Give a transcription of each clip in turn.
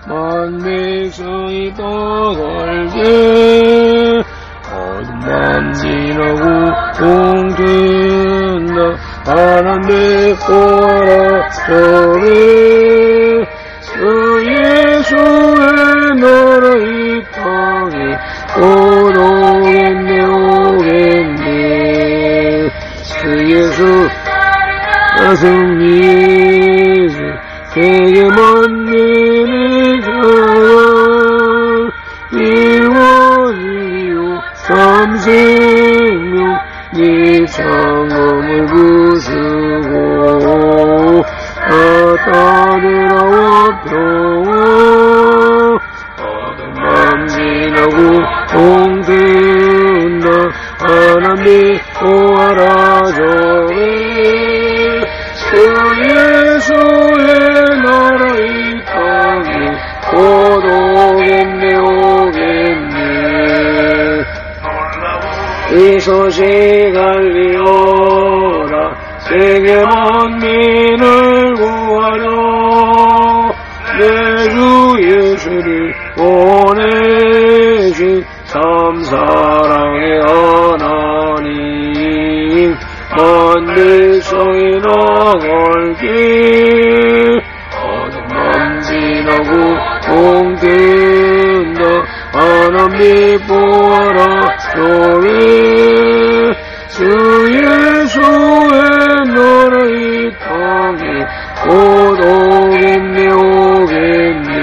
만백성이 떠갈게 어둠 밤 지나고 동된다 바람에 꼬아라 저래 주 예수의 나라 이 땅에 곧 오겠네 오겠네 주 예수 나성 예수 세계 만민의 자랑 일원이요 삼생명 네 장엄을 부수고 아따들아와 평화 어둠 밤 지나고 동된다 하나님 오하라 저래 주 예수의 나라 이 땅에 곧 오겠네 오겠네 이 소식 알리오라 세계 만민을 구하려 내 주 예수를 보내신 참 사랑의 하나님 만백성이 나갈길 어둠 밤 지나고 동된다 하나님 보아라 저래 주 예수의 나라 이 땅에 곧 오겠네 오겠네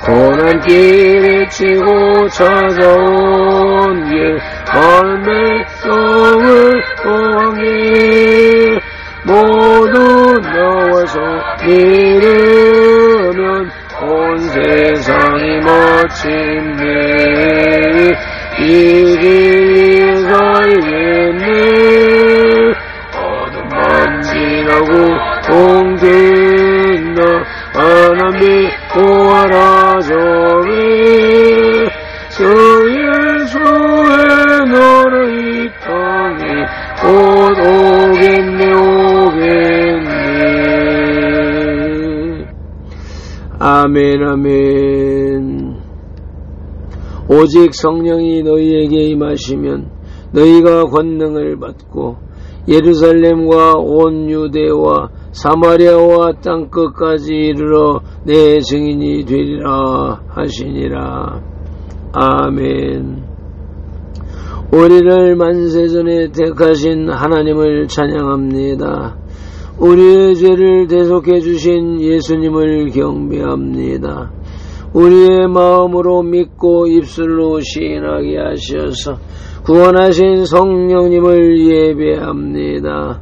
고난길에 치고 찾아온 길 많은 백성을 포함해 모두 나와서 믿으면 온 세상이 마침내 이 길이 살겠네 어둠 밤 지나고 동된다 하나님 보아라 저래 주 예수의 나라 이 땅에 곧 오겠네 오겠네 아멘 아멘 오직 성령이 너희에게 임하시면 너희가 권능을 받고 예루살렘과 온 유대와 사마리아와 땅끝까지 이르러 내 증인이 되리라 하시니라. 아멘. 우리를 만세전에 택하신 하나님을 찬양합니다. 우리의 죄를 대속해 주신 예수님을 경배합니다. 우리의 마음으로 믿고 입술로 시인하게 하셔서 구원하신 성령님을 예배합니다.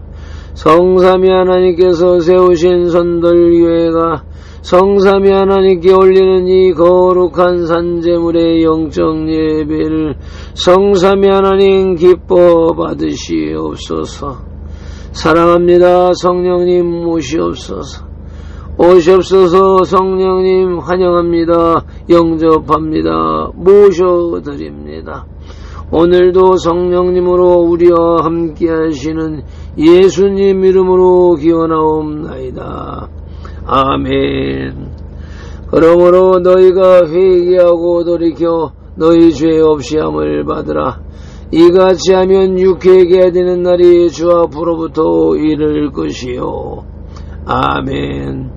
성삼위 하나님께서 세우신 선돌교회가 성삼위 하나님께 올리는 이 거룩한 산제물의 영적 예배를 성삼위 하나님 기뻐 받으시옵소서. 사랑합니다. 성령님 오시옵소서. 오시옵소서. 성령님 환영합니다. 영접합니다. 모셔드립니다. 오늘도 성령님으로 우리와 함께 하시는 예수님 이름으로 기원하옵나이다. 아멘. 그러므로 너희가 회개하고 돌이켜 너희 죄 없이 함을 받으라. 이같이 하면 육회게 되는 날이 주 앞으로부터 이를 것이요. 아멘.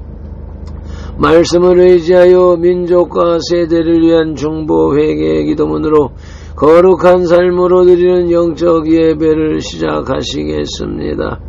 말씀을 의지하여 민족과 세대를 위한 중보 회개의 기도문으로 거룩한 삶으로 드리는 영적 예배를 시작하시겠습니다.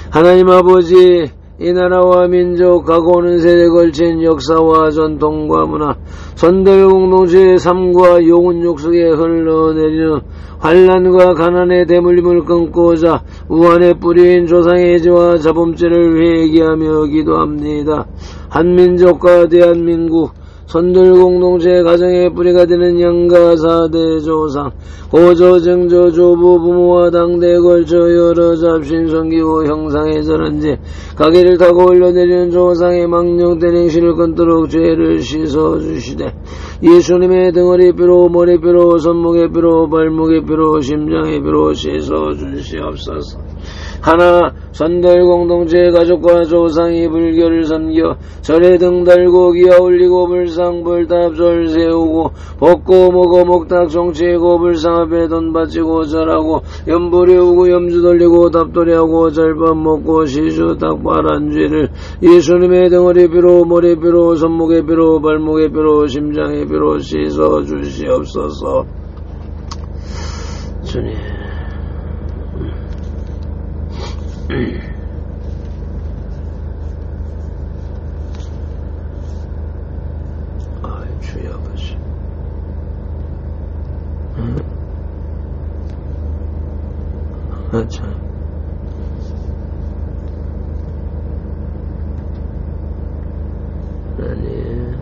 하나님 아버지, 이 나라와 민족 가고 오는 세대에 걸친 역사와 전통과 문화, 선대 공동체의 삶과 영혼욕 속에 흘러내리는 환난과 가난의 대물림을 끊고자 우한의 뿌리인 조상의 죄와 자범죄를 회개하며 기도합니다. 한민족과 대한민국, 선들공동체 가정의 뿌리가 되는 영가 4대 조상 고조 증조 조부 부모와 당대에 걸쳐 여러 잡신 섬기고 형상에 절한지 가게를 타고 올려내리는 조상의 망령된 행실을 끊도록 죄를 씻어주시되 예수님의 등허리 뼈로 머리 뼈로 손목의 뼈로 발목의 뼈로 심장의 뼈로 씻어주시옵소서. 하나 선들공동체 가족과 조상이 불교를 섬겨 절에 등 달고 기아 올리고 불상 불탑절 세우고 볶고 먹어 목탁 종치고 불상 앞에 돈 바치고 절하고 염불 외우고 염주 돌리고 답돌이하고 절밥 먹고 시주 닭발한 죄를 예수님의 등허리 뼈로 머리 뼈로 손목의 뼈로 발목의 뼈로 심장의 뼈로 씻어 주시옵소서. 주님 주여 아버지 참 아니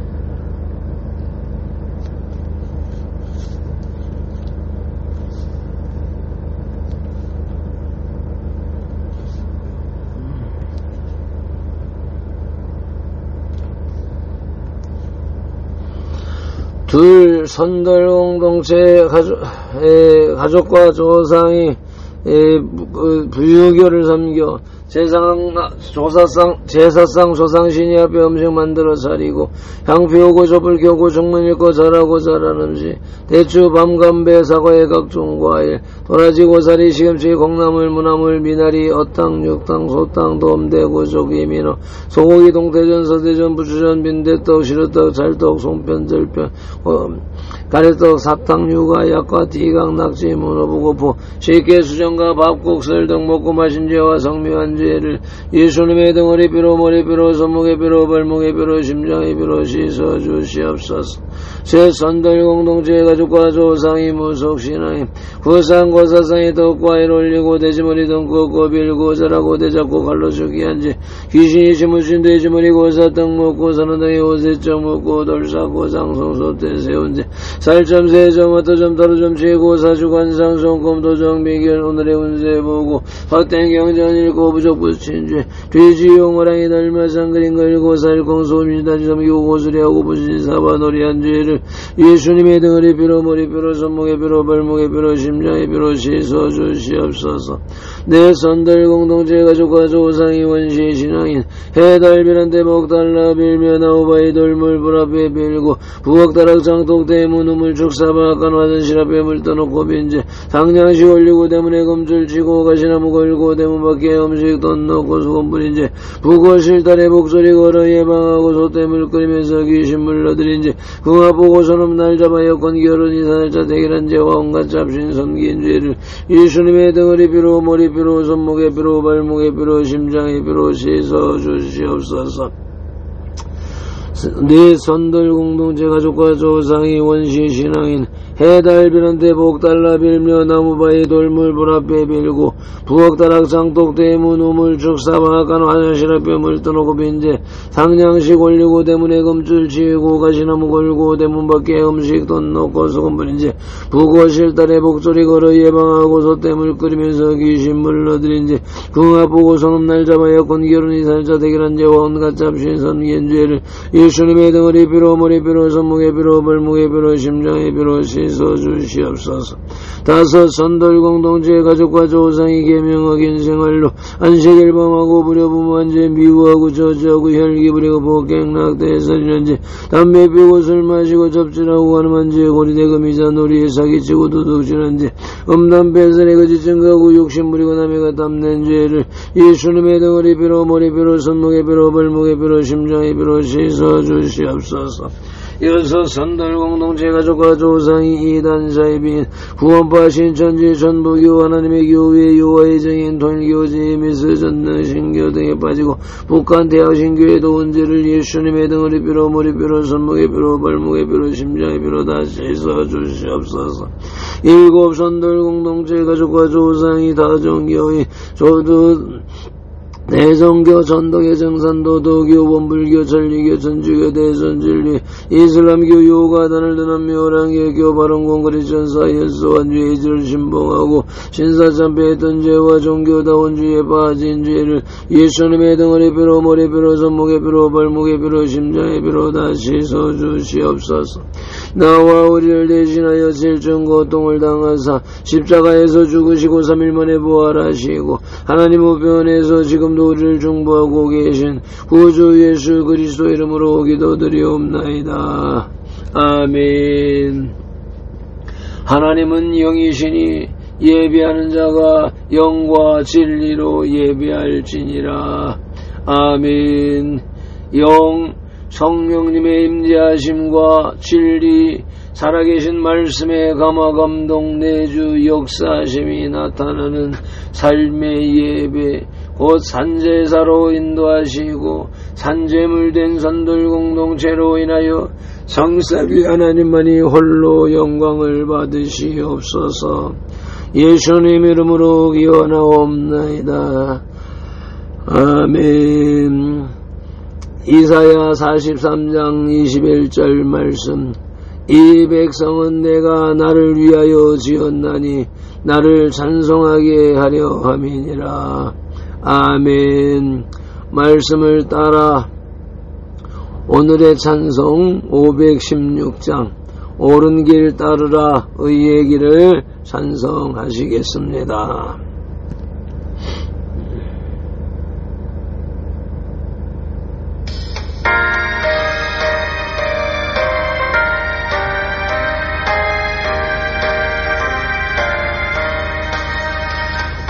둘 선들공동체 가족과 조상이 불교를 섬겨 제사상 조상신이 앞에 음식 만들어 차리고 향 피우고 촛불 켜고 중문 읽고 절하고 절한 음식 대추 밤감배 사과의 각종 과일 도라지 고사리 시금치 콩나물 무나물 미나리 어탕 육탕 소탕 돔대구 조기 민어 소고기 동태전 서대전 부추전 빈대떡 시루떡 찰떡 송편 절편 가래떡 사탕 유가 약과 디강 낙지 문어 부고포 식혜 수정과 밥국 설 등 먹고 마신 죄와 성묘한 죄를 예수님의 등허리 뼈로 머리 뼈로 손목의 뼈로 발목의 뼈로 심장의 뼈로 씻어 주시옵소서. 새 선들공동체 가족과 조상이 무속신앙임 구상 고사상의 덕과일 올리고 돼지머리 등고 빌고 절하고 대잡고 갈로 죽이한 지 귀신이 심으신 돼지머리 고사 등 먹고 사는 등의 오세점 먹고 돌사고 장성소 때 세운 지 살점 세점 어떠점 다루점 치고 사주관상 손금도정 미결 오늘의 운세 보고 헛된 경전 읽고 부족 붙인 죄 돼지용 호랑이 닮아상 그린 걸고 살공소민다지섬 요고수리하고 부신 사바놀이한 죄를 예수님의 등허리 뼈로 머리 뼈로 손목의 뼈로 발목의 뼈로 심장의 뼈로 씻어 주시옵소서. 내 선들공동체 가족과 조상이 원시 신앙인 해달비란데 목달라 빌며 나우바이 돌물 불 앞에 빌고 부엌다락 장독 대문 우물 축사바 악한 화장실 앞에 물 떠놓고 빈제 상냥식 올리고 대문에 금줄 치고 가시나무 걸고 대문 밖에 음식 돈 넣고 수건 뿌린제 부거실 달에 목소리 걸어 예방하고 소떼물 끓이면서 귀신 물러들인제 궁합 보고 손음 날 잡아 여건 결혼 이사날짜 대결한 죄와 온갖 잡신 섬긴 죄를 예수님의 등허리 뼈로 머리 뼈로 손목의 뼈로 발목의 뼈로 심장의 뼈로 씻어 주시옵소서. 네 선들공동체 가족과 조상이 원시 신앙인 해달비란데 복달라 빌며 나무바위 돌물 불 앞에 빌고 부엌다락 장독 대문 우물 축사바 악한 화장실 앞에 물 떠놓고 빈제 상냥식 올리고 대문에 금줄 치고 가시나무 걸고 대문 밖에 음식 돈 넣고 소금 뿌린제 부거실 달에 목소리 걸어 예방하고 소떼물 끓이면서 귀신 물러들인제 궁합 보고 손음 날 잡아 여건 결혼 이살자 대결한 죄와 온갖 잡신 섬긴 죄를 예수님의 등허리 뼈로 머리 뼈로 손목의 뼈로 발목의 뼈로 심장의 뼈로 씻어 주시옵소서. 다섯 선들공동체 가족과 조상이 계명하긴 생활로 안식일 범하고 부려부무한 죄 미워하고 저주하고 혈기 부리고 복갱락 대살이는 죄 담배 피우고 술 마시고 접질하고 가늠한 죄 고리대금 이자 놀이에 사기치고 도둑질한 죄 음담 배설에 거짓 증거하고 욕심 부리고 남에가 탐낸 죄를 예수님의 등허리 뼈로 머리 뼈로 손목의 뼈로 발목의 뼈로 심장의 뼈로 씻어 주시옵소서. 이어서 선들공동체 가족과 조상이 이단사의 빈 구원파 신천지 전부교 하나님의 교회 요하의 정인 통일교제 미스 전능 신교 등에 빠지고 북한 대학신교회도 은제를 예수님의 등허리 뼈로 머리 뼈로 손목의 뼈로 발목의 뼈로 심장의 뼈로 다 씻어 주시옵소서. 일곱 선들공동체 가족과 조상이 다정교회 대성교, 전도교, 정산도, 도교, 원불교, 전리교, 전주교, 대선진리, 이슬람교, 요가, 다늘드남, 묘랑교, 교바른공, 그리천사, 예수완주의 이지를 신봉하고 신사참배했던 죄와 종교다운 주에 빠진 죄를 예수님의 등허리 뼈로, 머리 뼈로, 손목의 뼈로, 발목의 뼈로, 심장의 뼈로 다시 서주시옵소서. 나와 우리를 대신하여 질증 고통을 당하사 십자가에서 죽으시고 3일 만에 부활하시고 하나님 우편에서 지금도 우리를 중보하고 계신 구주 예수 그리스도 이름으로 기도드리옵나이다. 아멘. 하나님은 영이시니 예배하는 자가 영과 진리로 예배할지니라. 아멘. 영 성령님의 임재하심과 진리 살아계신 말씀의 감화감동 내주 역사심이 나타나는 삶의 예배 곧 산제사로 인도하시고 산제물된 산돌 공동체로 인하여 성삼위 하나님만이 홀로 영광을 받으시옵소서. 예수님 이름으로 기원하옵나이다. 아멘. 이사야 43장 21절 말씀. 이 백성은 내가 나를 위하여 지었나니 나를 찬송하게 하려 함이니라. 아멘. 말씀을 따라 오늘의 찬송 516장 옳은 길 따르라 의의 길을 찬송하시겠습니다.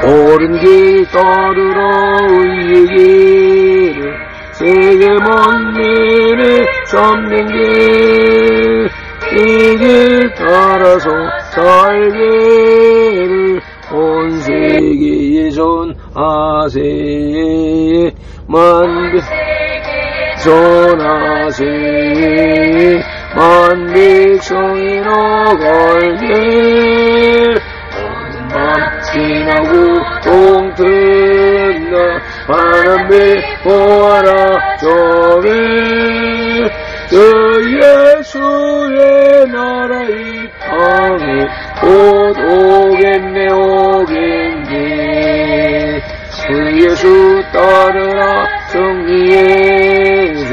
옳은 길 따르라 의의 길을 세계 만민의 참된 길 이 길 따라서 살기를 온 세계에 전하세 만백 전하세 만백성이 나갈 길 지나고 동튼다 바람에 보아라 저기 그 예수의 나라 이 땅에 곧 오겠네 오겠네 그 예수 따르라 승리의 주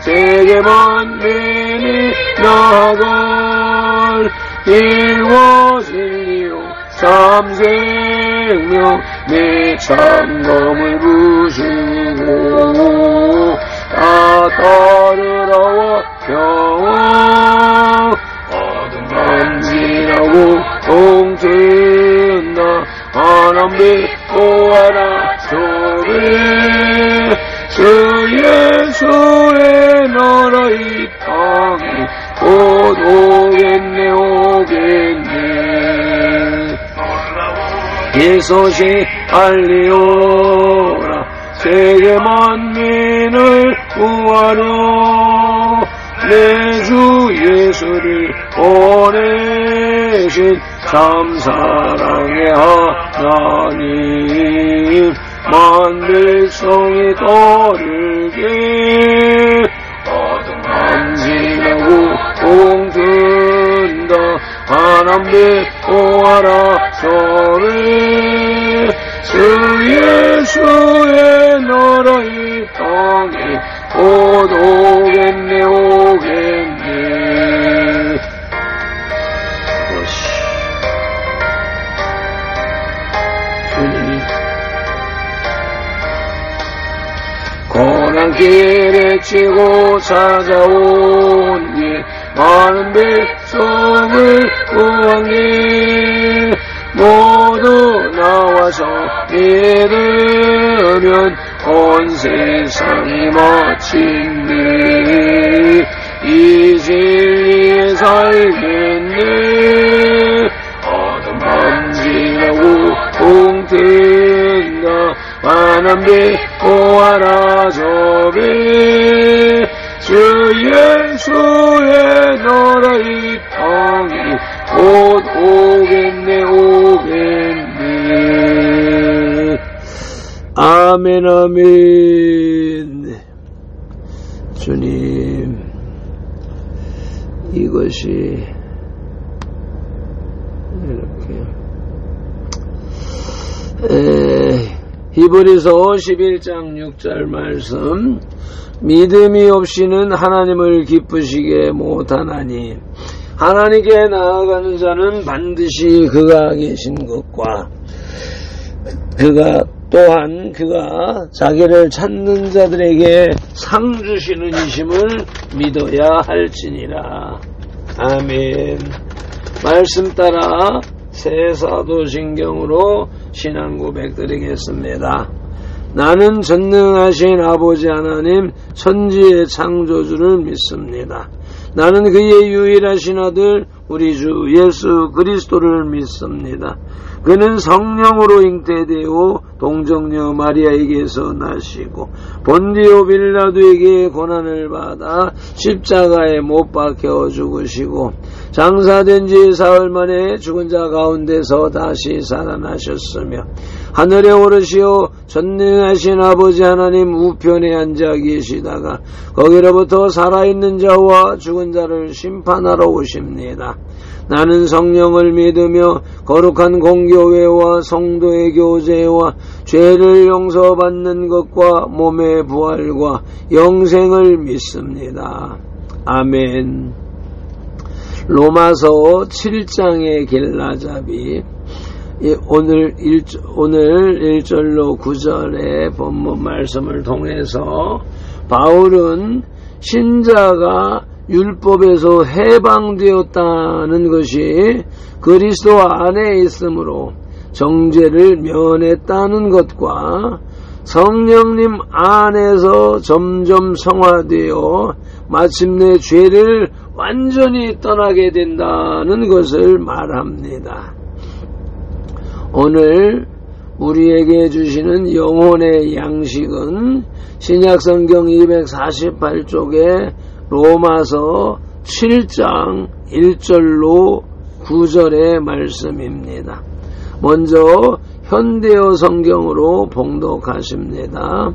세계 만민이 나아갈 길과 진리요 참생명 내 참감을 부수고 다 따르라와 평화 어둠 밤지나고 동튼다 하나님 보아라 저기 주 예수의 나라 이 땅에 곧 오겠네 오겠네 이 소식 알리오라 세계 만민을 구하려 내 주 예수를 보내신 참 사랑의 하나님 만백성이 떠들게 어둠 밤지나고 동튼다 하나님 보아라 저를 주 예수의 나라 이 땅에 곧 오겠네 오겠네 주님 고난길에 치고 찾아온 길 많은 백성을 구한 길 모두 나와서 믿으면 온 세상이 마침내 이 진리에 살겠네 어둠 밤지나고 동튼다 만한 빛 보아라 저기 주 예수의 나라 이 땅이 곧 오겠네 오겠네 아멘, 아멘. 주님, 이것이 이렇게 히브리서 11장 6절 말씀, 믿음이 없이는 하나님을 기쁘시게 못하나니 하나님께 나아가는 자는 반드시 그가 계신 것과 그가 또한 그가 자기를 찾는 자들에게 상 주시는 이심을 믿어야 할지니라. 아멘. 말씀 따라 새 사도신경으로 신앙 고백 드리겠습니다. 나는 전능하신 아버지 하나님 천지의 창조주를 믿습니다. 나는 그의 유일하신 아들 우리 주 예수 그리스도를 믿습니다. 그는 성령으로 잉태되어 동정녀 마리아에게서 나시고 본디오 빌라도에게 고난을 받아 십자가에 못 박혀 죽으시고 장사된 지 사흘 만에 죽은 자 가운데서 다시 살아나셨으며 하늘에 오르시어 전능하신 아버지 하나님 우편에 앉아 계시다가 거기로부터 살아있는 자와 죽은 자를 심판하러 오십니다. 나는 성령을 믿으며 거룩한 공교회와 성도의 교제와 죄를 용서받는 것과 몸의 부활과 영생을 믿습니다. 아멘. 로마서 7장의 길라잡이, 오늘 1절로 9절의 본문 말씀을 통해서 바울은 신자가 율법에서 해방되었다는 것이 그리스도 안에 있으므로 정죄를 면했다는 것과 성령님 안에서 점점 성화되어 마침내 죄를 완전히 떠나게 된다는 것을 말합니다. 오늘 우리에게 주시는 영혼의 양식은 신약성경 248쪽에 로마서 7장 1절로 9절의 말씀입니다. 먼저 현대어 성경으로 봉독하십니다.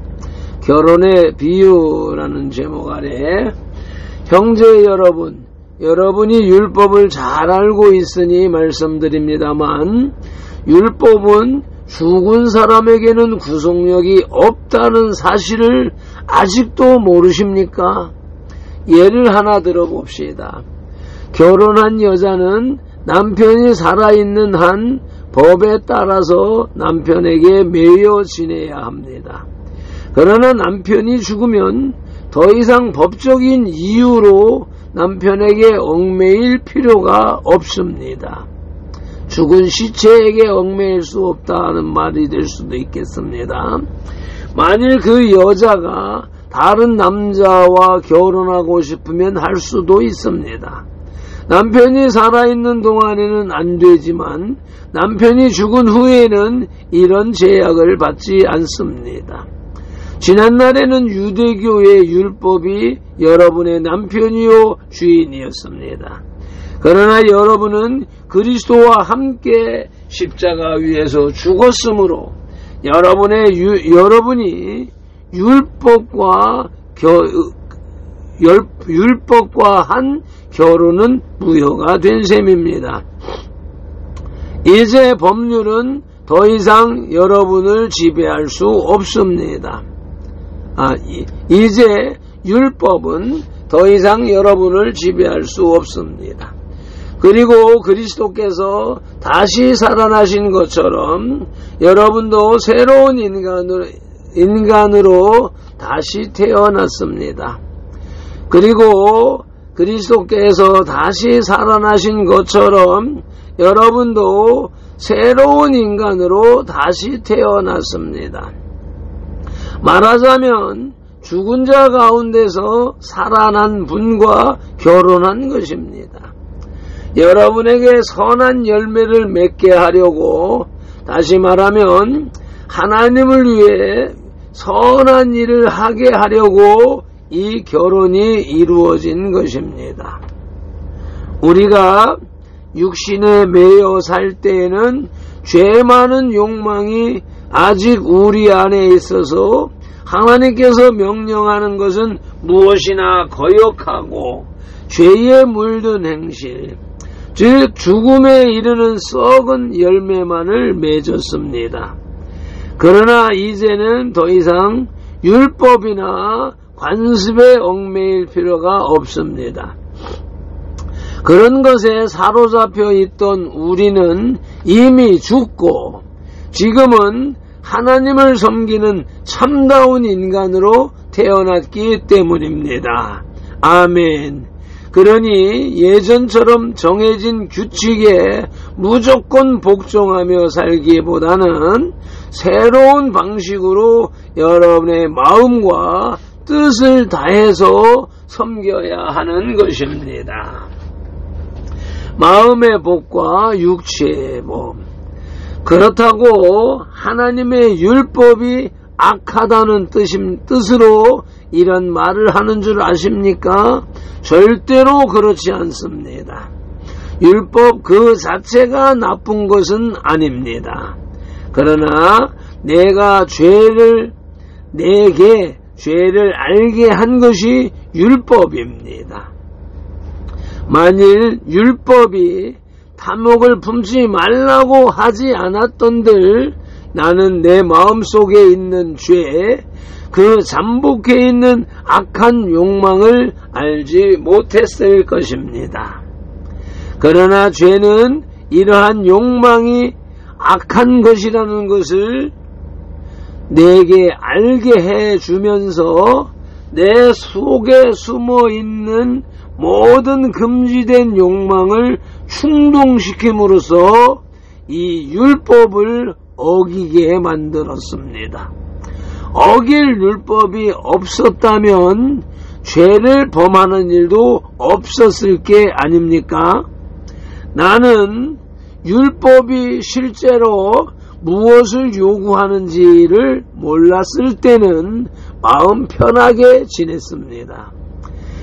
결혼의 비유라는 제목 아래, 형제 여러분, 여러분이 율법을 잘 알고 있으니 말씀드립니다만 율법은 죽은 사람에게는 구속력이 없다는 사실을 아직도 모르십니까? 예를 하나 들어봅시다. 결혼한 여자는 남편이 살아있는 한 법에 따라서 남편에게 매여 지내야 합니다. 그러나 남편이 죽으면 더 이상 법적인 이유로 남편에게 얽매일 필요가 없습니다. 죽은 시체에게 얽매일 수 없다는 말이 될 수도 있겠습니다. 만일 그 여자가 다른 남자와 결혼하고 싶으면 할 수도 있습니다. 남편이 살아있는 동안에는 안 되지만 남편이 죽은 후에는 이런 제약을 받지 않습니다. 지난날에는 유대교의 율법이 여러분의 남편이요 주인이었습니다. 그러나 여러분은 그리스도와 함께 십자가 위에서 죽었으므로 여러분이 율법과 한 결혼은 무효가 된 셈입니다. 이제 법률은 더 이상 여러분을 지배할 수 없습니다. 이제 율법은 더 이상 여러분을 지배할 수 없습니다. 그리고 그리스도께서 다시 살아나신 것처럼 여러분도 새로운 인간으로 다시 태어났습니다. 그리고 그리스도께서 다시 살아나신 것처럼 여러분도 새로운 인간으로 다시 태어났습니다. 말하자면 죽은 자 가운데서 살아난 분과 결혼한 것입니다. 여러분에게 선한 열매를 맺게 하려고, 다시 말하면 하나님을 위해 선한 일을 하게 하려고 이 결혼이 이루어진 것입니다. 우리가 육신에 매여 살 때에는 죄 많은 욕망이 아직 우리 안에 있어서 하나님께서 명령하는 것은 무엇이나 거역하고 죄에 물든 행실, 즉 죽음에 이르는 썩은 열매만을 맺었습니다. 그러나 이제는 더 이상 율법이나 관습에 얽매일 필요가 없습니다. 그런 것에 사로잡혀 있던 우리는 이미 죽고 지금은 하나님을 섬기는 참다운 인간으로 태어났기 때문입니다. 아멘. 그러니 예전처럼 정해진 규칙에 무조건 복종하며 살기보다는 새로운 방식으로 여러분의 마음과 뜻을 다해서 섬겨야 하는 것입니다. 마음의 복과 육체의 복. 그렇다고 하나님의 율법이 악하다는 뜻으로 이런 말을 하는 줄 아십니까? 절대로 그렇지 않습니다. 율법 그 자체가 나쁜 것은 아닙니다. 그러나 내게 죄를 알게 한 것이 율법입니다. 만일 율법이 탐욕을 품지 말라고 하지 않았던들 나는 내 마음속에 있는 죄, 그 잠복해 있는 악한 욕망을 알지 못했을 것입니다. 그러나 죄는 이러한 욕망이 악한 것이라는 것을 내게 알게 해주면서 내 속에 숨어 있는 모든 금지된 욕망을 충동시킴으로써 이 율법을 어기게 만들었습니다. 어길 율법이 없었다면 죄를 범하는 일도 없었을 게 아닙니까? 나는 율법이 실제로 무엇을 요구하는지를 몰랐을 때는 마음 편하게 지냈습니다.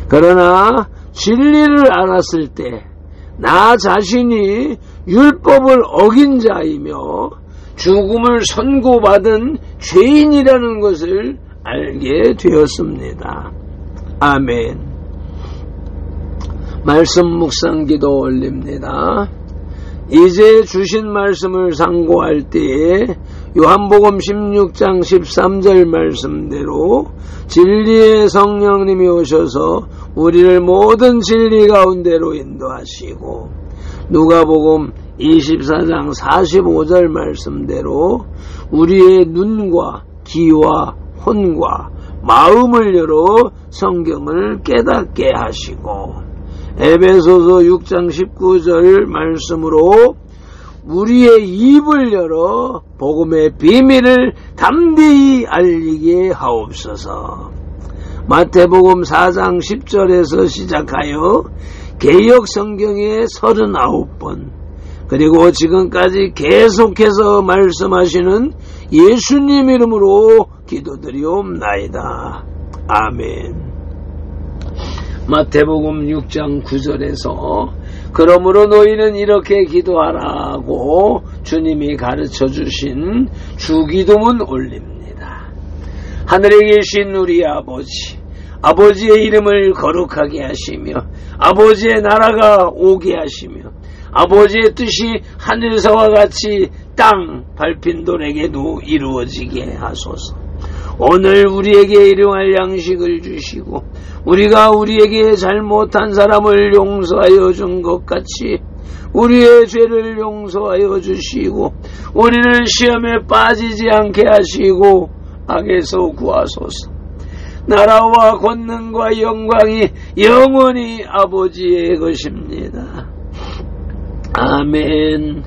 그러나 진리를 알았을 때 나 자신이 율법을 어긴 자이며 죽음을 선고받은 죄인이라는 것을 알게 되었습니다. 아멘. 말씀 묵상 기도 올립니다. 이제 주신 말씀을 상고할 때에 요한복음 16장 13절 말씀대로 진리의 성령님이 오셔서 우리를 모든 진리 가운데로 인도하시고 누가복음 24장 45절 말씀대로 우리의 눈과 귀와 혼과 마음을 열어 성경을 깨닫게 하시고 에베소서 6장 19절 말씀으로 우리의 입을 열어 복음의 비밀을 담대히 알리게 하옵소서. 마태복음 4장 10절에서 시작하여 개역 성경의 39번 그리고 지금까지 계속해서 말씀하시는 예수님 이름으로 기도드리옵나이다. 아멘. 마태복음 6장 9절에서 그러므로 너희는 이렇게 기도하라고 주님이 가르쳐 주신 주기도문 올립니다. 하늘에 계신 우리 아버지, 아버지의 이름을 거룩하게 하시며 아버지의 나라가 오게 하시며 아버지의 뜻이 하늘서와 같이 땅 밟힌 돌에게도 이루어지게 하소서. 오늘 우리에게 일용할 양식을 주시고 우리가 우리에게 잘못한 사람을 용서하여 준 것 같이 우리의 죄를 용서하여 주시고 우리를 시험에 빠지지 않게 하시고 악에서 구하소서. 나라와 권능과 영광이 영원히 아버지의 것입니다. 아멘.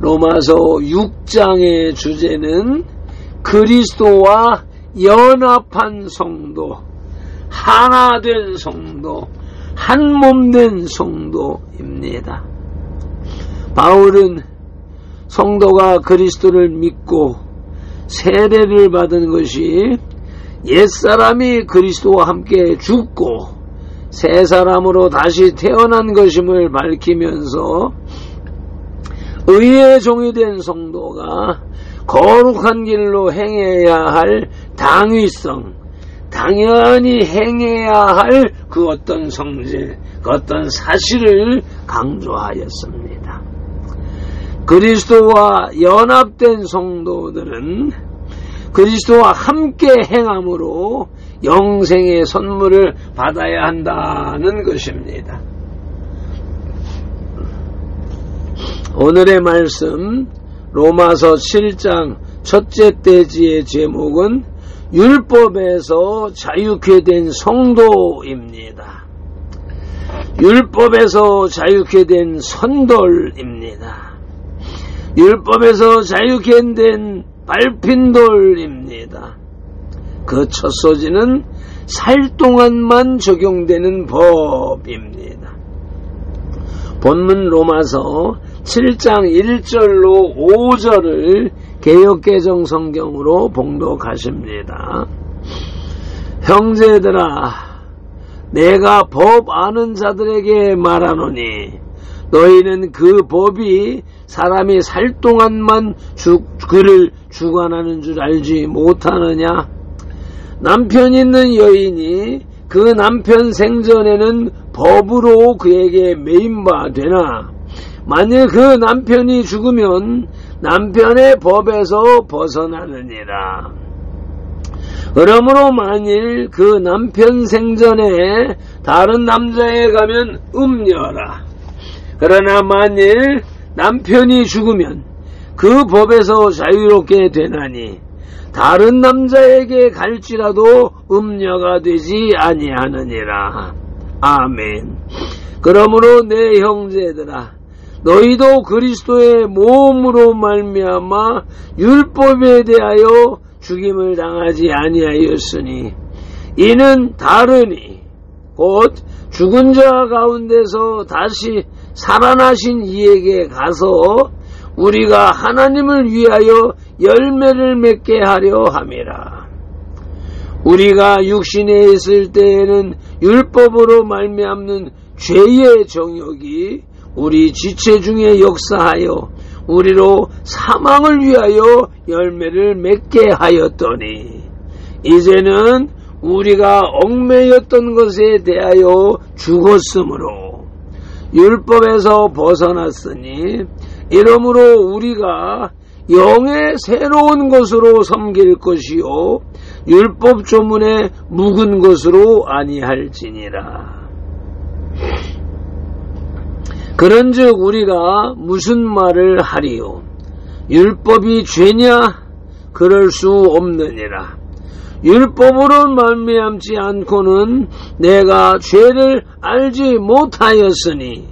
로마서 6장의 주제는 그리스도와 연합한 성도, 하나 된 성도, 한 몸 된 성도입니다. 바울은 성도가 그리스도를 믿고 세례를 받은 것이 옛사람이 그리스도와 함께 죽고 새 사람으로 다시 태어난 것임을 밝히면서 의의 종이 된 성도가 거룩한 길로 행해야 할 당위성, 당연히 행해야 할 그 어떤 성질, 그 어떤 사실을 강조하였습니다. 그리스도와 연합된 성도들은 그리스도와 함께 행함으로 영생의 선물을 받아야 한다는 것입니다. 오늘의 말씀 로마서 7장 첫째 대지의 제목은 율법에서 자유케 된 성도입니다. 율법에서 자유케 된 선돌입니다. 율법에서 자유케 된 밟힌돌입니다. 그 첫 소지는 살 동안만 적용되는 법입니다. 본문 로마서 7장 1절로 5절을 개역개정 성경으로 봉독하십니다. 형제들아, 내가 법 아는 자들에게 말하노니 너희는 그 법이 사람이 살 동안만 그를 주관하는 줄 알지 못하느냐? 남편 있는 여인이 그 남편 생전에는 법으로 그에게 매임바 되나 만일 그 남편이 죽으면 남편의 법에서 벗어나느니라. 그러므로 만일 그 남편 생전에 다른 남자에 가면 음녀라. 그러나 만일 남편이 죽으면 그 법에서 자유롭게 되나니 다른 남자에게 갈지라도 음녀가 되지 아니하느니라. 아멘. 그러므로 내 형제들아, 너희도 그리스도의 모험으로 말미암아 율법에 대하여 죽임을 당하지 아니하였으니 이는 다르니 곧 죽은 자 가운데서 다시 살아나신 이에게 가서 우리가 하나님을 위하여 열매를 맺게 하려 함이라. 우리가 육신에 있을 때에는 율법으로 말미암는 죄의 정욕이 우리 지체 중에 역사하여 우리로 사망을 위하여 열매를 맺게 하였더니 이제는 우리가 얽매였던 것에 대하여 죽었으므로 율법에서 벗어났으니 이러므로 우리가 영의 새로운 것으로 섬길 것이요 율법 조문에 묵은 것으로 아니할지니라. 그런즉 우리가 무슨 말을 하리요? 율법이 죄냐? 그럴 수 없느니라. 율법으로 말미암지 않고는 내가 죄를 알지 못하였으니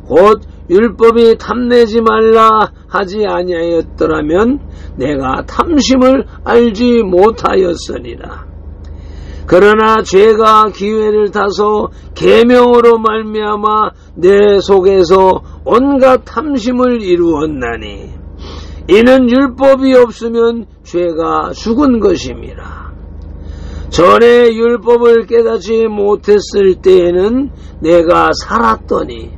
곧 율법이 탐내지 말라 하지 아니하였더라면 내가 탐심을 알지 못하였으니라. 그러나 죄가 기회를 타서 계명으로 말미암아 내 속에서 온갖 탐심을 이루었나니 이는 율법이 없으면 죄가 죽은 것임이라. 전에 율법을 깨닫지 못했을 때에는 내가 살았더니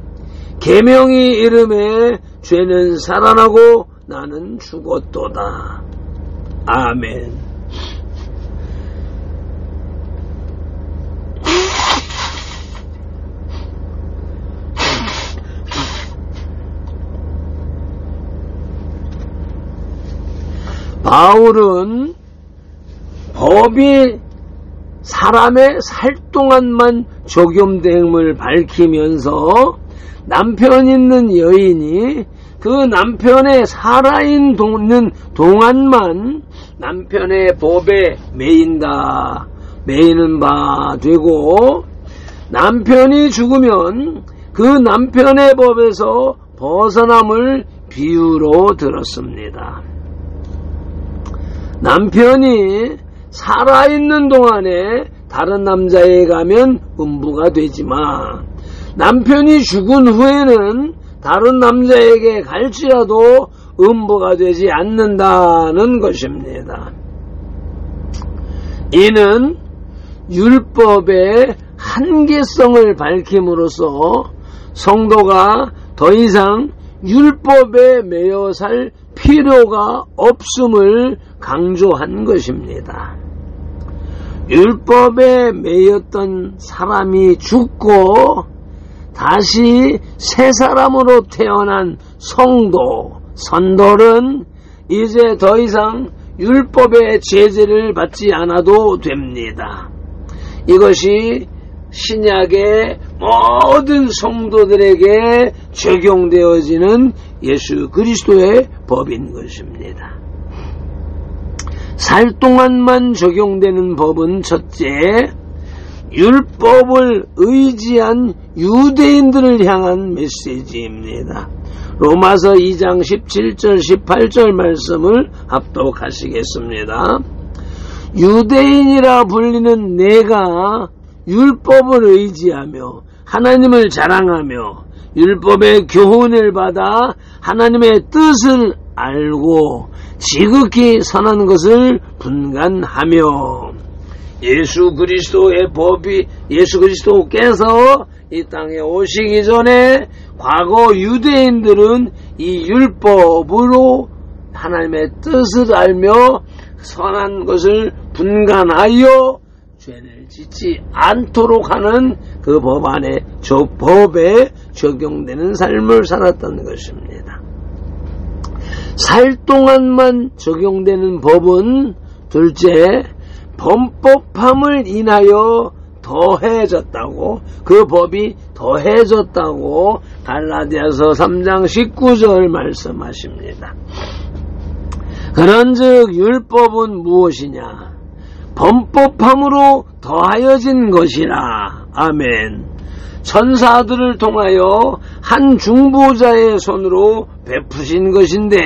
계명이 이름에 죄는 살아나고 나는 죽었도다. 아멘. 바울은 법이 사람의 살 동안만 적용됨을 밝히면서 남편 있는 여인이 그 남편의 살아있는 동안만 남편의 법에 매이는 바 되고 남편이 죽으면 그 남편의 법에서 벗어남을 비유로 들었습니다. 남편이 살아있는 동안에 다른 남자에 가면 음부가 되지만 남편이 죽은 후에는 다른 남자에게 갈지라도 음부가 되지 않는다는 것입니다. 이는 율법의 한계성을 밝힘으로써 성도가 더 이상 율법에 매여 살 필요가 없음을 강조한 것입니다. 율법에 매였던 사람이 죽고 다시 새 사람으로 태어난 성도, 선돌은 이제 더 이상 율법의 제재를 받지 않아도 됩니다. 이것이 신약의 모든 성도들에게 적용되어지는 예수 그리스도의 법인 것입니다. 살 동안만 적용되는 법은 첫째, 율법을 의지한 유대인들을 향한 메시지입니다. 로마서 2장 17절 18절 말씀을 합독하시겠습니다. 유대인이라 불리는 내가 율법을 의지하며 하나님을 자랑하며 율법의 교훈을 받아 하나님의 뜻을 알고 지극히 선한 것을 분간하며, 예수 그리스도께서 이 땅에 오시기 전에 과거 유대인들은 이 율법으로 하나님의 뜻을 알며 선한 것을 분간하여 죄를 짓지 않도록 하는 그 법 안에 법에 적용되는 삶을 살았다는 것입니다. 살 동안만 적용되는 법은 둘째, 범법함을 인하여 더해졌다고, 그 법이 더해졌다고 갈라디아서 3장 19절 말씀하십니다. 그런즉 율법은 무엇이냐? 범법함으로 더하여진 것이라. 아멘. 천사들을 통하여 한 중보자의 손으로 베푸신 것인데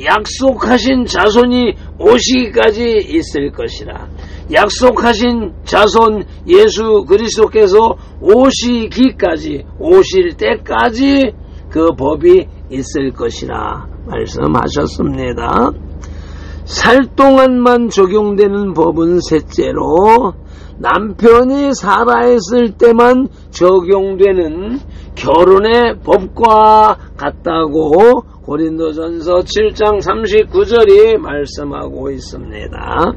약속하신 자손이 오시기까지 있을 것이라. 약속하신 자손 예수 그리스도께서 오실 때까지 그 법이 있을 것이라 말씀하셨습니다. 살 동안만 적용되는 법은 셋째로, 남편이 살아있을 때만 적용되는 결혼의 법과 같다고 고린도전서 7장 39절이 말씀하고 있습니다.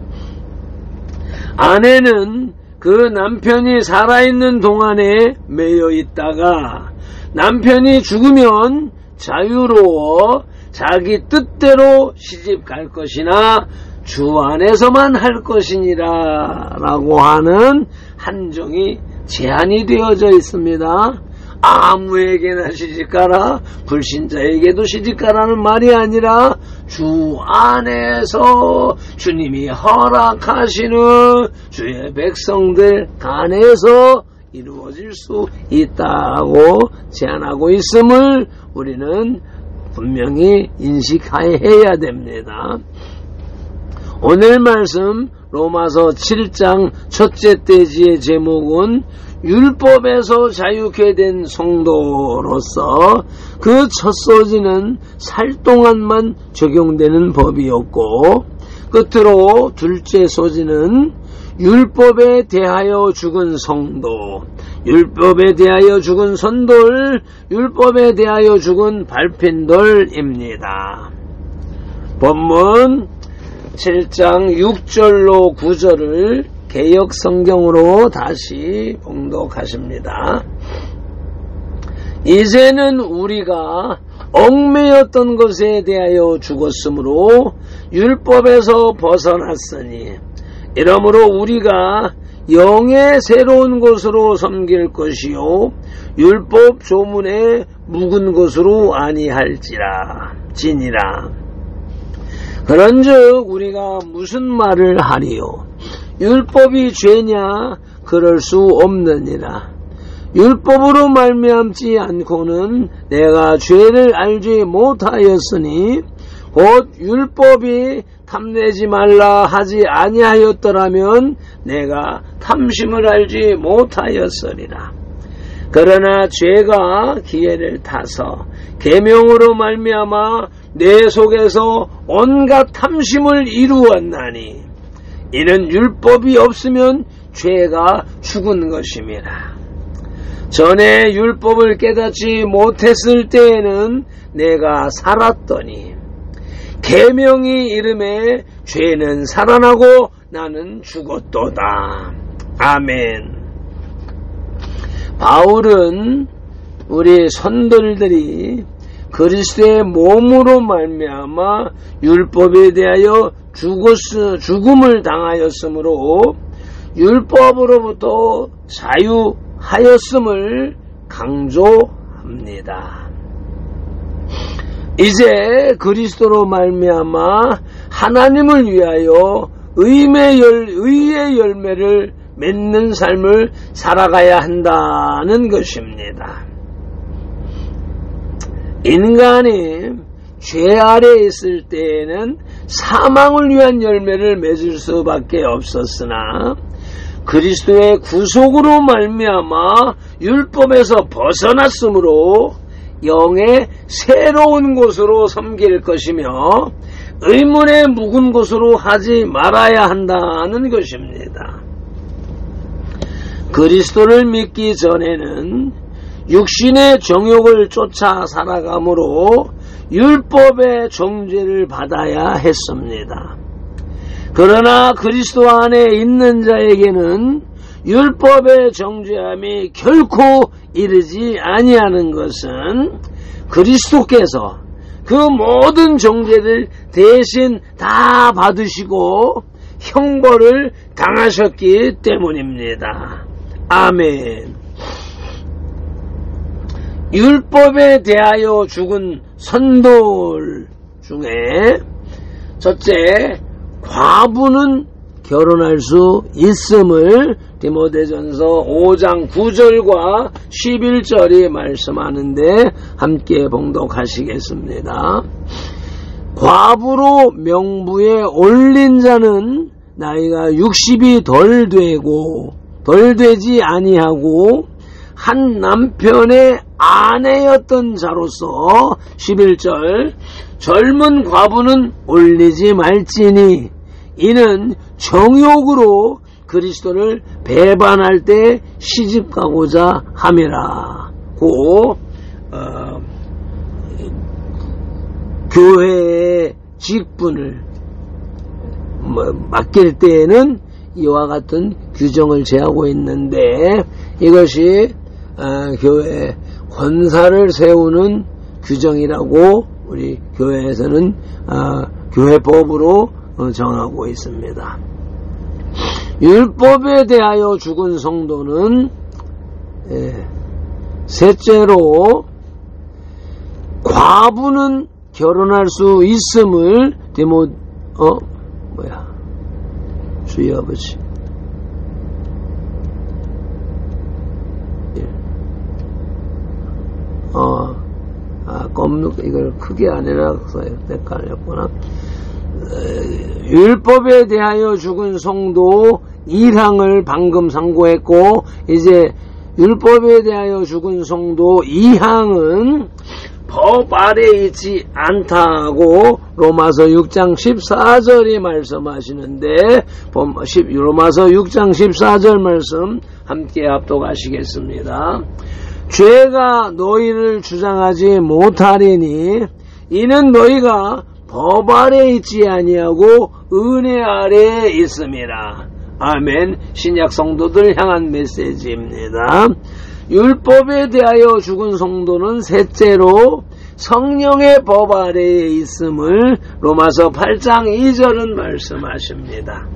아내는 그 남편이 살아있는 동안에 매여 있다가 남편이 죽으면 자유로워 자기 뜻대로 시집 갈 것이나 주 안에서만 할 것이니라 라고 하는 한정이 제한이 되어져 있습니다. 아무에게나 시집가라, 불신자에게도 시집가라는 말이 아니라 주 안에서 주님이 허락하시는 주의 백성들 안에서 이루어질 수 있다고 제안하고 있음을 우리는 분명히 인식해야 됩니다. 오늘 말씀 로마서 7장 첫째 대지의 제목은 율법에서 자유케 된 성도로서 그 첫 소지는 살 동안만 적용되는 법이었고, 끝으로 둘째 소지는 율법에 대하여 죽은 성도, 율법에 대하여 죽은 선돌, 율법에 대하여 죽은 발핀돌입니다. 본문 7장 6절로 9절을 개역 성경으로 다시 봉독하십니다. 이제는 우리가 얽매였던 것에 대하여 죽었으므로 율법에서 벗어났으니, 이러므로 우리가 영의 새로운 것으로 섬길 것이요 율법 조문에 묵은 것으로 아니할지라 지니라. 그런즉 우리가 무슨 말을 하리요? 율법이 죄냐? 그럴 수 없느니라. 율법으로 말미암지 않고는 내가 죄를 알지 못하였으니, 곧 율법이 탐내지 말라 하지 아니하였더라면 내가 탐심을 알지 못하였으리라. 그러나 죄가 기회를 타서 계명으로 말미암아 내 속에서 온갖 탐심을 이루었나니, 이는 율법이 없으면 죄가 죽은 것임이라. 전에 율법을 깨닫지 못했을 때에는 내가 살았더니 계명이 이름에 죄는 살아나고 나는 죽었도다. 아멘. 바울은 우리 선돌들이 그리스도의 몸으로 말미암아 율법에 대하여 죽음을 당하였으므로 율법으로부터 자유하였음을 강조합니다. 이제 그리스도로 말미암아 하나님을 위하여 의의 열매를 맺는 삶을 살아가야 한다는 것입니다. 인간이 죄 아래에 있을 때에는 사망을 위한 열매를 맺을 수밖에 없었으나 그리스도의 구속으로 말미암아 율법에서 벗어났으므로 영의 새로운 곳으로 섬길 것이며 의문의 묵은 곳으로 하지 말아야 한다는 것입니다. 그리스도를 믿기 전에는 육신의 정욕을 쫓아 살아가므로 율법의 정죄를 받아야 했습니다. 그러나 그리스도 안에 있는 자에게는 율법의 정죄함이 결코 이르지 아니하는 것은 그리스도께서 그 모든 정죄를 대신 다 받으시고 형벌을 당하셨기 때문입니다. 아멘. 율법에 대하여 죽은 선돌 중에 첫째, 과부는 결혼할 수 있음을 디모데전서 5장 9절과 11절이 말씀하는데 함께 봉독하시겠습니다. 과부로 명부에 올린 자는 나이가 60이 덜 되지 아니하고 한 남편의 아내였던 자로서 11절 젊은 과부는 올리지 말지니 이는 정욕으로 그리스도를 배반할 때 시집가고자 함이라고 교회의 직분을 맡길 때에는 이와 같은 규정을 제하고 있는데 이것이 교회 권사를 세우는 규정이라고 우리 교회에서는 교회법으로 정하고 있습니다. 율법에 대하여 죽은 성도는 셋째로 과부는 결혼할 수 있음을 주의 아버지 이걸 크게 안 해놔서 헷갈렸구나. 율법에 대하여 죽은 성도 1항을 방금 상고했고 이제 율법에 대하여 죽은 성도 2항은 법 아래에 있지 않다고 로마서 6장 14절이 말씀하시는데 로마서 6장 14절 말씀 함께 합독하시겠습니다. 죄가 너희를 주장하지 못하리니 이는 너희가 법 아래에 있지 아니하고 은혜 아래에 있음이라. 아멘. 신약 성도들 향한 메시지입니다. 율법에 대하여 죽은 성도는 셋째로 성령의 법 아래에 있음을 로마서 8장 2절은 말씀하십니다.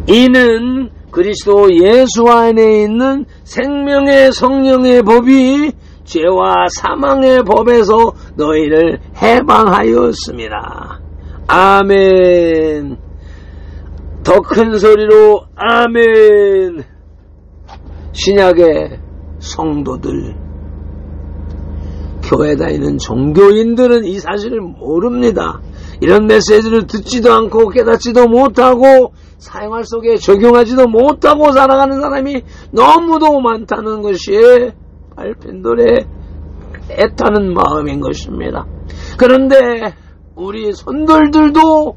이는 그리스도 예수 안에 있는 생명의 성령의 법이 죄와 사망의 법에서 너희를 해방하였습니다. 아멘. 더 큰 소리로 아멘. 신약의 성도들, 교회 다니는 종교인들은 이 사실을 모릅니다. 이런 메시지를 듣지도 않고 깨닫지도 못하고 사용할 속에 적용하지도 못하고 살아가는 사람이 너무도 많다는 것이 발핀돌의 애타는 마음인 것입니다. 그런데 우리 선돌들도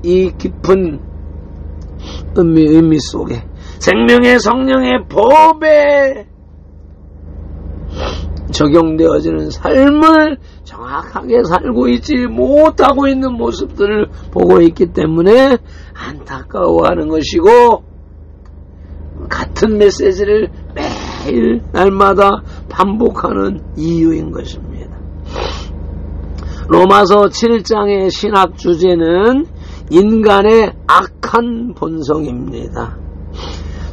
이 깊은 의미 속에 생명의 성령의 법에 적용되어지는 삶을 정확하게 살고 있지 못하고 있는 모습들을 보고 있기 때문에 안타까워하는 것이고, 같은 메시지를 매일 날마다 반복하는 이유인 것입니다. 로마서 7장의 신학 주제는 인간의 악한 본성입니다.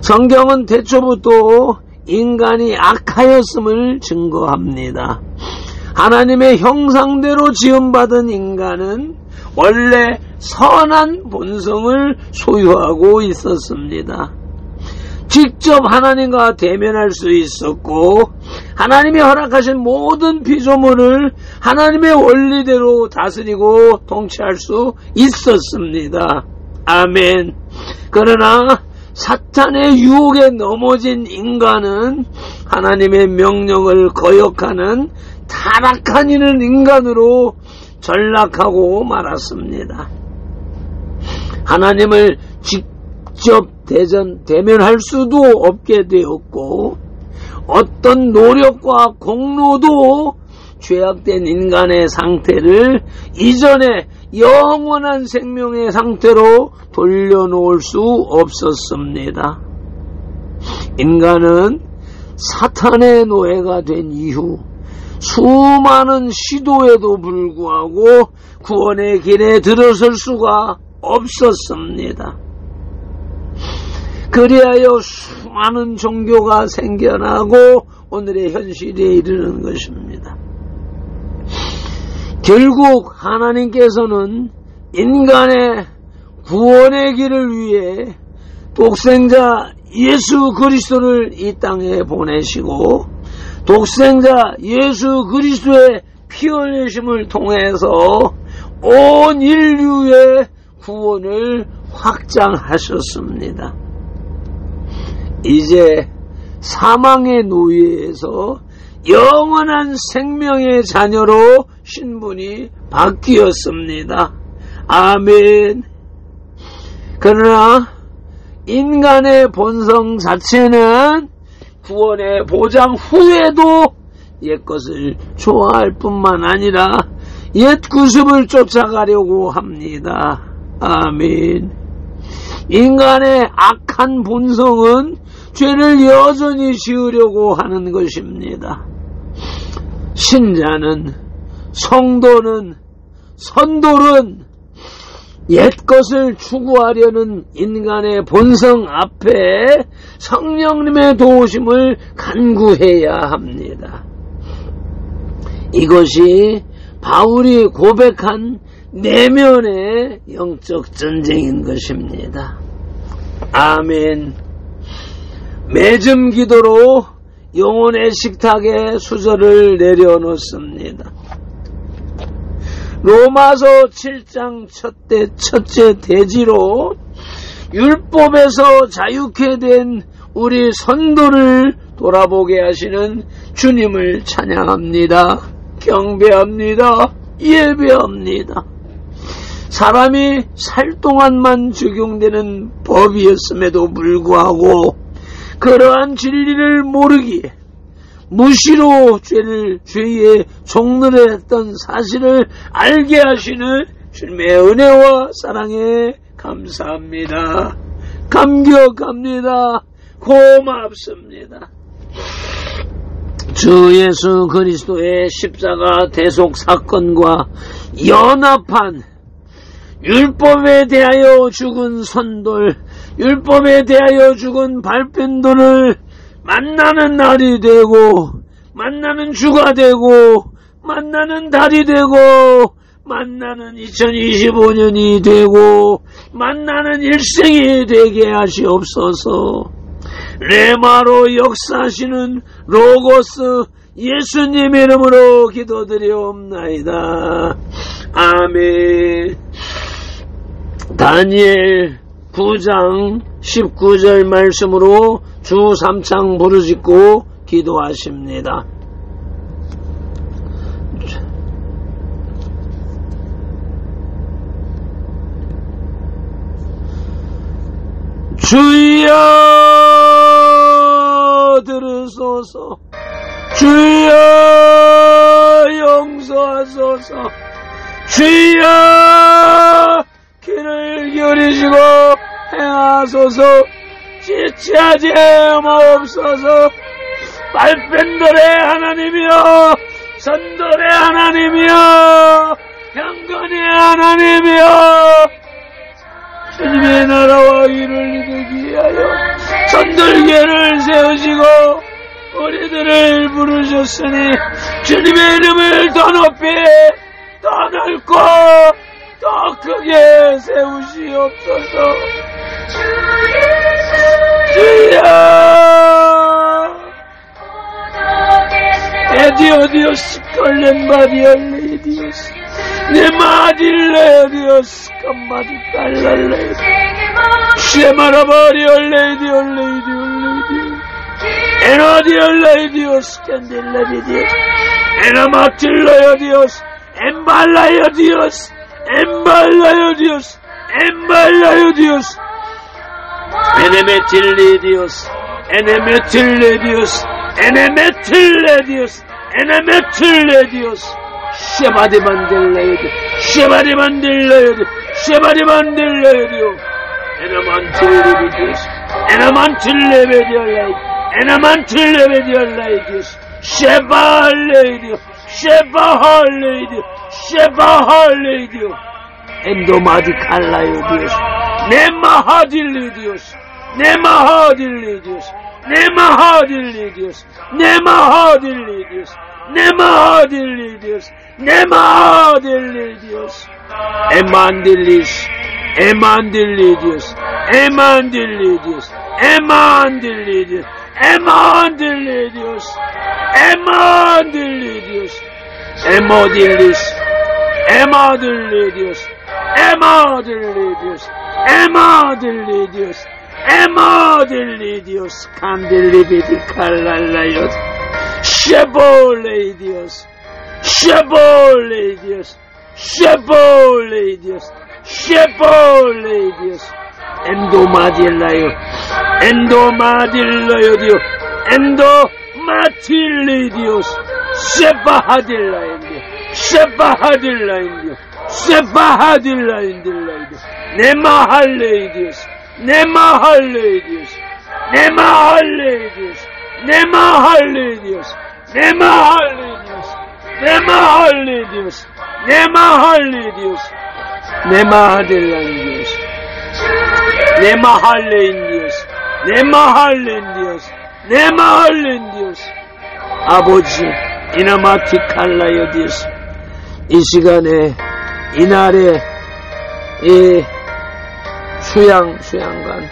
성경은 태초부터 인간이 악하였음을 증거합니다. 하나님의 형상대로 지음받은 인간은 원래 선한 본성을 소유하고 있었습니다. 직접 하나님과 대면할 수 있었고, 하나님이 허락하신 모든 피조물을 하나님의 원리대로 다스리고 통치할 수 있었습니다. 아멘. 그러나 사탄의 유혹에 넘어진 인간은 하나님의 명령을 거역하는 타락한 이는 인간으로 전락하고 말았습니다. 하나님을 직접 대면할 수도 없게 되었고, 어떤 노력과 공로도 죄악된 인간의 상태를 이전에 영원한 생명의 상태로 돌려놓을 수 없었습니다. 인간은 사탄의 노예가 된 이후 수많은 시도에도 불구하고 구원의 길에 들어설 수가 없었습니다. 그리하여 수많은 종교가 생겨나고 오늘의 현실에 이르는 것입니다. 결국 하나님께서는 인간의 구원의 길을 위해 독생자 예수 그리스도를 이 땅에 보내시고, 독생자 예수 그리스도의 피 흘리심을 통해서 온 인류의 구원을 확장하셨습니다. 이제 사망의 노예에서 영원한 생명의 자녀로 신분이 바뀌었습니다. 아멘. 그러나 인간의 본성 자체는 구원의 보장 후에도 옛것을 좋아할 뿐만 아니라 옛 구습을 쫓아가려고 합니다. 아멘. 인간의 악한 본성은 죄를 여전히 지으려고 하는 것입니다. 신자는, 성도는, 선돌은 옛것을 추구하려는 인간의 본성 앞에 성령님의 도우심을 간구해야 합니다. 이것이 바울이 고백한 내면의 영적 전쟁인 것입니다. 아멘. 매점 기도로 영혼의 식탁에 수저를 내려놓습니다. 로마서 7장 첫째 대지로 율법에서 자유케 된 우리 선도를 돌아보게 하시는 주님을 찬양합니다. 경배합니다. 예배합니다. 사람이 살 동안만 적용되는 법이었음에도 불구하고 그러한 진리를 모르기에 무시로 죄의 종로를 했던 사실을 알게 하시는 주님의 은혜와 사랑에 감사합니다. 감격합니다. 고맙습니다. 주 예수 그리스도의 십자가 대속 사건과 연합한 율법에 대하여 죽은 선돌, 율법에 대하여 죽은 발편돌을 만나는 날이 되고, 만나는 주가 되고, 만나는 달이 되고, 만나는 2025년이 되고, 만나는 일생이 되게 하시옵소서. 레마로 역사하시는 로고스 예수님 이름으로 기도드리옵나이다. 아멘. 다니엘 9장 19절 말씀으로 주 3창 부르짖고 기도하십니다. 주여 들으소서. 주여 용서하소서. 주여 귀를 기울이시고 행하소서. 지체하지 마옵소서. 발펜들의 하나님이여, 선돌의 하나님이여, 경건의 하나님이여, 주님의 나라와 의를 이루기 위하여 선돌교회를 세우시고 우리들을 부르셨으니 주님의 이름을 더 높이, 더 넓고, 더 크게 세우시옵소서. 주여 에디오디오스 컬렌바디얼레이디오스 네마딜레디오스 깜마디칼랄레 쉐마라바리얼레이디올레이디올레이디오 에너디올레이디오스 캔딜레비디오스 에나마틸레이디오스 엠발라이디오스 엠발라이디오스 엠발라이디오스 에네메틸레디오스 에네메틸레디오스 에네메틸레디오스 에네메틸레디오스 쉐바디만딜레디 쉐바디만딜레디 쉐바디만딜레디오 에나만틸레비디오스 에나만틸레베디올레이디 에나만틸레베디올레이디오스 쉐바할레이디오 쉐바할레이디오 쉐바할레이디오 엔도마디칼라이디오스 네마하딜레디오스 네마하딜레디오스 네마하딜레디오스 네마하딜레디오스 네마하딜레디오스 네마하딜레디오스 에만딜리스 에만딜레디오스 에만딜레디오스 에만딜레디오스 에만딜레디오스 에만딜레디오스 에모딜리스 에마딜레디오스 에마딜레디오스 에마딜레디오스 에마딜레디오스 칸딜리비디 칼랄라요스 쉐볼레이디오스 쉐볼레이디오스 쉐볼레이디오스 쉐볼레이디오스 엔도마딜라요 엔도마딜라요디오 엔도마틸레디오스 쉐바하딜라인디오 쉐바하딜라인디오 쉐바하딜라인딜라이디오 네마할레이디오스 네마할레이디오스 네마할레이디오스 네마할레이디오스 네마할레이디오스 네마할레이디오스 네마할레이디오스 네마하딜라인디오스 네마할레인디오스 네마할레인디오스 네마할레인디오스 아버지 이나마티칼라요디오스 이 시간에 이날에 이 수양관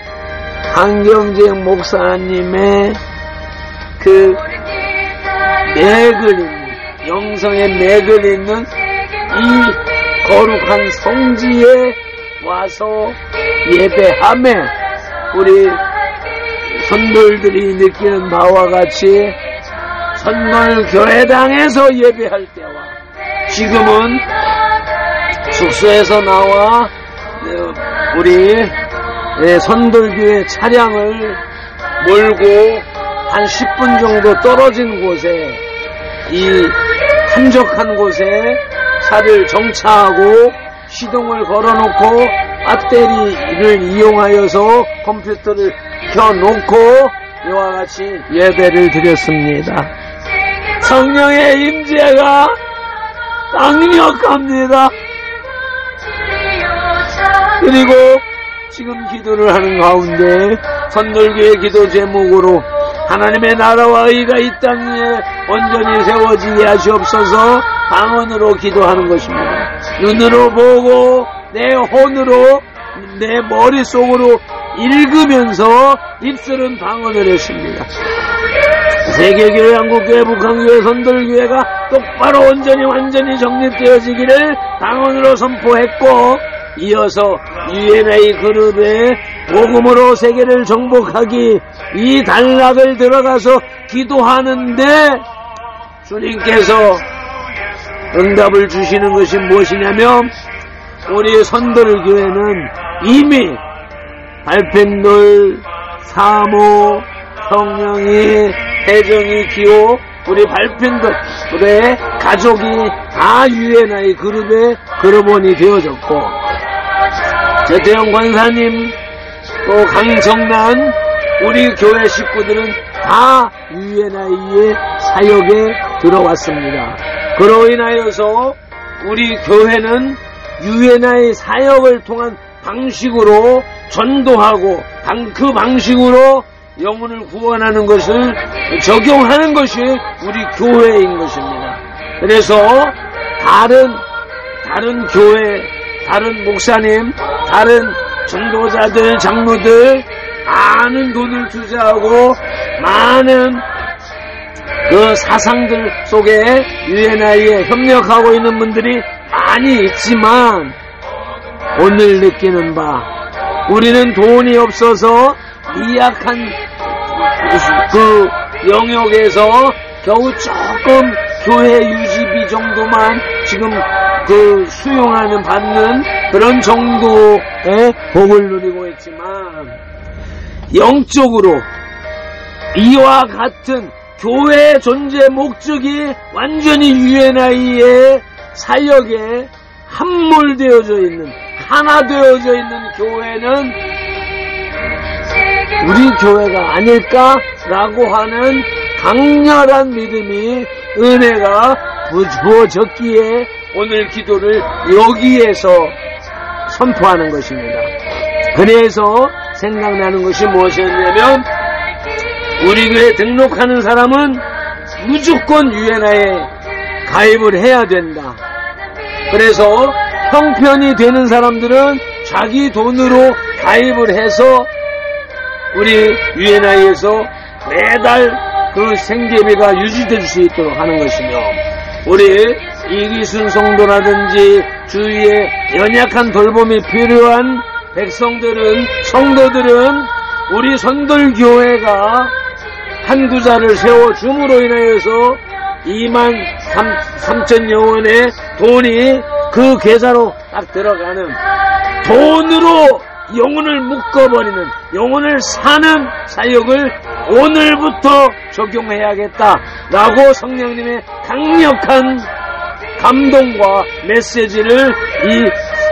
한경재 목사님의 그 맥을 있는 영성의 맥을 있는 이 거룩한 성지에 와서 예배하며 우리 선돌들이 느끼는 바와 같이 선돌교회당에서 예배할 때와 지금은 숙소에서 나와 우리 선돌교회 차량을 몰고 한 10분 정도 떨어진 곳에 이 한적한 곳에 차를 정차하고 시동을 걸어놓고 배터리를 이용하여서 컴퓨터를 켜놓고 이와 같이 예배를 드렸습니다. 성령의 임재가 강력합니다. 그리고 지금 기도를 하는 가운데 선돌교회 기도 제목으로 하나님의 나라와 의가 이 땅에 온전히 세워지게 하시옵소서 방언으로 기도하는 것입니다. 눈으로 보고 내 혼으로 내 머릿속으로 읽으면서 입술은 방언을 했습니다. 세계교회, 한국교회, 북한교회, 선돌교회가 똑바로 온전히 완전히 정립되어지기를 방언으로 선포했고 이어서 UNA 그룹의 복음으로 세계를 정복하기 이 단락을 들어가서 기도하는데 주님께서 응답을 주시는 것이 무엇이냐면 우리 선돌교회는 이미 발펜돌, 사모, 성령이, 태정이, 기호 우리 발핀들의 가족이 다 UNI 그룹의 그룹원이 되어졌고, 최태영 권사님, 또 강정란, 우리 교회 식구들은 다 UNI의 사역에 들어왔습니다. 그로 인하여서 우리 교회는 UNI 사역을 통한 방식으로 전도하고 그 방식으로 영혼을 구원하는 것을 적용하는 것이 우리 교회인 것입니다. 그래서 다른 교회, 다른 목사님, 다른 전도자들, 장로들 많은 돈을 투자하고 많은 그 사상들 속에 UNI에 협력하고 있는 분들이 많이 있지만, 오늘 느끼는 바, 우리는 돈이 없어서 미약한 그 영역에서 겨우 조금 교회 유지비 정도만 지금 그 수용하는 받는 그런 정도의 복을 누리고 있지만, 영적으로 이와 같은 교회의 존재 목적이 완전히 UNI의 사역에 함몰되어져 있는, 하나 되어져 있는 교회는 우리 교회가 아닐까라고 하는 강렬한 믿음이, 은혜가 부어졌기에 오늘 기도를 여기에서 선포하는 것입니다. 그래서 생각나는 것이 무엇이었냐면, 우리 교회에 등록하는 사람은 무조건 UNI에 가입을 해야 된다. 그래서 형편이 되는 사람들은 자기 돈으로 가입을 해서 우리 UNI에서 매달 그 생계비가 유지될 수 있도록 하는 것이며, 우리 이기순 성도라든지 주위에 연약한 돌봄이 필요한 백성들은, 성도들은 우리 선돌교회가 한 구자를 세워줌으로 인하여서 23,000여 원의 돈이 그 계좌로 딱 들어가는, 돈으로 영혼을 묶어버리는, 영혼을 사는 사역을 오늘부터 적용해야겠다라고 성령님의 강력한 감동과 메시지를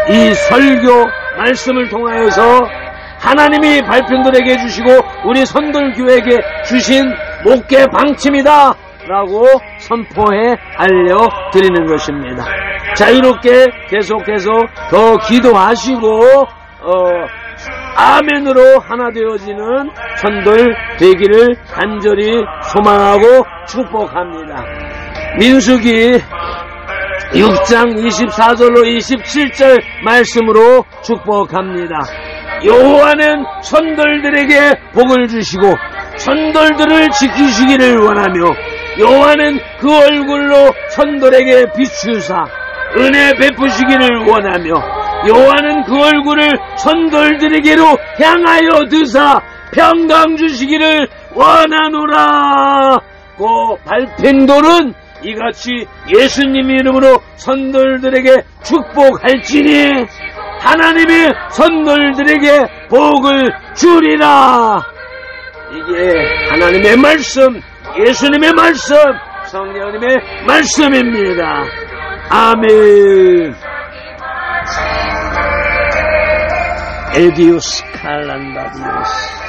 이 설교 말씀을 통하여서 하나님이 발편들에게 주시고 우리 선돌교회에게 주신 목회 방침이다 라고 선포해 알려드리는 것입니다. 자유롭게 계속해서 더 기도하시고 아멘으로 하나 되어지는 선돌 되기를 간절히 소망하고 축복합니다. 민수기 6장 24절로 27절 말씀으로 축복합니다. 여호와는 선돌들에게 복을 주시고 선돌들을 지키시기를 원하며, 여호와는 그 얼굴로 선돌에게 비추사 은혜 베푸시기를 원하며, 여호와는 그 얼굴을 선돌들에게로 향하여 드사 평강 주시기를 원하노라. 그 발펜돌은 이같이 예수님 이름으로 선돌들에게 축복할지니 하나님이 선돌들에게 복을 주리라. 이게 하나님의 말씀, 예수님의 말씀, 성령님의 말씀입니다. 아멘. 에디우스 칼란다디우스